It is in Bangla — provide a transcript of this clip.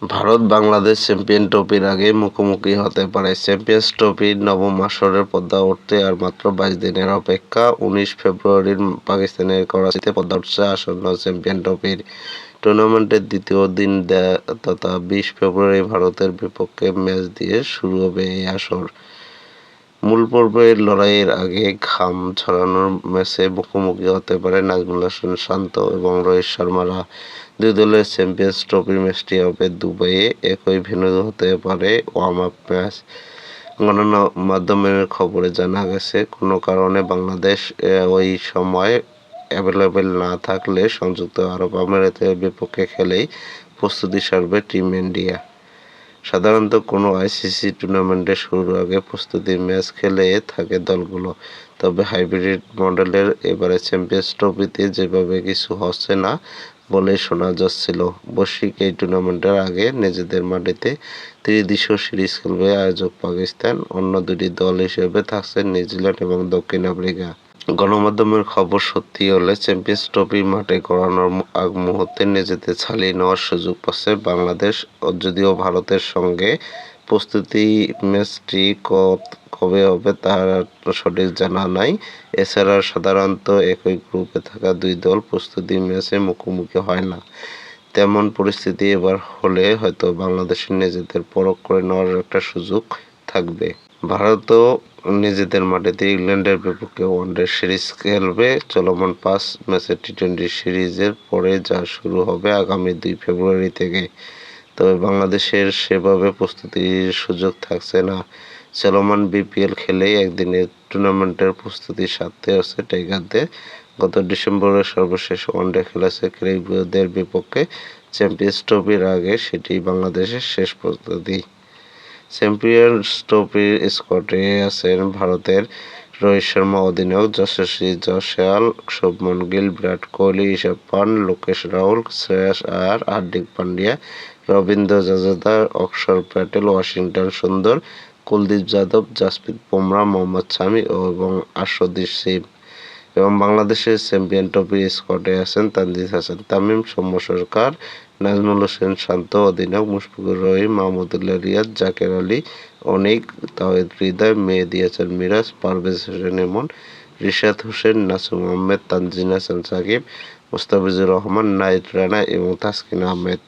ভারত বাংলাদেশ চ্যাম্পিয়ন ট্রফির আগে মুখোমুখি হতে পারে। চ্যাম্পিয়ন্স ট্রফির নবম আসরের পর্দা উঠতে আর মাত্র ২২ দিনের অপেক্ষা। ১৯ ফেব্রুয়ারি পাকিস্তানের করাচিতে পর্দা উঠছে আসন্ন চ্যাম্পিয়ন ট্রফির। টুর্নামেন্টের দ্বিতীয় দিন তথা ২০ ফেব্রুয়ারি ভারতের বিপক্ষে ম্যাচ দিয়ে শুরু হবে এই আসর। মূল পর্বের লড়াইয়ের আগে ঘাম ঝরানোর ম্যাচে মুখোমুখি হতে পারে নাজমুল হাসান শান্ত এবং রোহিত শর্মারা। দুই দলের চ্যাম্পিয়ন্স ট্রফির ম্যাচটি হবে দুবাইয়ে। একই ভেন্যু হতে পারে ওয়ার্ম আপ ম্যাচ। গণমাধ্যমের খবরে জানা গেছে, কোনো কারণে বাংলাদেশ ওই সময় অ্যাভেলেবেল না থাকলে সংযুক্ত আরব আমিরাতের বিপক্ষে খেলেই প্রস্তুতি সারবে টিম ইন্ডিয়া। সাধারণত কোনো আইসিসি টুর্নামেন্টের শুরুর আগে প্রস্তুতি ম্যাচ খেলে থাকে দলগুলো। তবে হাইব্রিড মডেলের এবারের চ্যাম্পিয়ন্স ট্রফিতে যেভাবে কিছু হচ্ছে না বলেই শোনা যাচ্ছিল। বৈশ্বিক এই টুর্নামেন্টের আগে নিজেদের মাটিতে ত্রিদেশীয় সিরিজ খেলবে আয়োজক পাকিস্তান। অন্য দুটি দল হিসেবে থাকছে নিউজিল্যান্ড এবং দক্ষিণ আফ্রিকা। গণমাধ্যমের খবর সত্যি হলে চ্যাম্পিয়ন্স ট্রফি মাঠে গড়ানোর আগ মুহূর্তে নিজেদের ছাড়িয়ে নেওয়ার সুযোগ পাচ্ছে বাংলাদেশ। যদিও ভারতের সঙ্গে প্রস্তুতি ম্যাচটি কবে হবে তার সঠিক জানা নাই। এছাড়া সাধারণত একই গ্রুপে থাকা দুই দল প্রস্তুতি ম্যাচে মুখোমুখি হয় না। তেমন পরিস্থিতি এবার হলে হয়তো বাংলাদেশের নিজেদের পরখ করে নেওয়ার একটা সুযোগ থাকবে। ভারতও নিজেদের মাটিতে ইংল্যান্ডের বিপক্ষে ওয়ানডে সিরিজ খেলবে। চলমান ৫ ম্যাচের টি-২০ সিরিজের পরে যা শুরু হবে আগামী ২ ফেব্রুয়ারি থেকে। তবে বাংলাদেশের সেভাবে প্রস্তুতির সুযোগ থাকছে না। চলমান বিপিএল খেলেই একদিনের টুর্নামেন্টের প্রস্তুতি সারতে হচ্ছে টাইগারদের। গত ডিসেম্বরে সর্বশেষ ওয়ানডে খেলেছে ক্যারিবীয়দের বিপক্ষে। চ্যাম্পিয়ন্স ট্রফির আগে সেটিই বাংলাদেশের শেষ প্রস্তুতি। চ্যাম্পিয়ন্স ট্রফির স্কোয়াডে আছেন ভারতের রোহিত শর্মা অধিনায়ক, যশস্বী জয়সওয়াল, শুভমন গিল, বিরাট কোহলি, ঋষভ পান্ট, লোকেশ রাহুল, শ্রেয়াস আয়ার, হার্দিক পান্ডিয়া, রবীন্দ্র জাদেজা, অক্ষর প্যাটেল, ওয়াশিংটন সুন্দর, কুলদীপ যাদব, জাসপ্রীত বুমরাহ, মোহাম্মদ শামি এবং আশদীপ সিং। এবং বাংলাদেশের চ্যাম্পিয়ন ট্রফির স্কোয়াডে আছেন তানজিদ হাসান তামিম, সৌম্য সরকার, নাজমুল হোসেন শান্ত অধিনায়ক, মুশফিকুর রহিম, মাহমুদুল্লাহ রিয়াদ, জাকের আলী, অনিক, তাওহিদ হৃদয়, মেহেদী হাসান মিরাজ, পারভেজ হোসেন ইমন, রিশাদ হোসেন, নাসুম আহমেদ, তানজিন হাসান সাকিব, মুস্তাফিজুর রহমান, নাহিদ রানা এবং তাসকিন আহমেদ।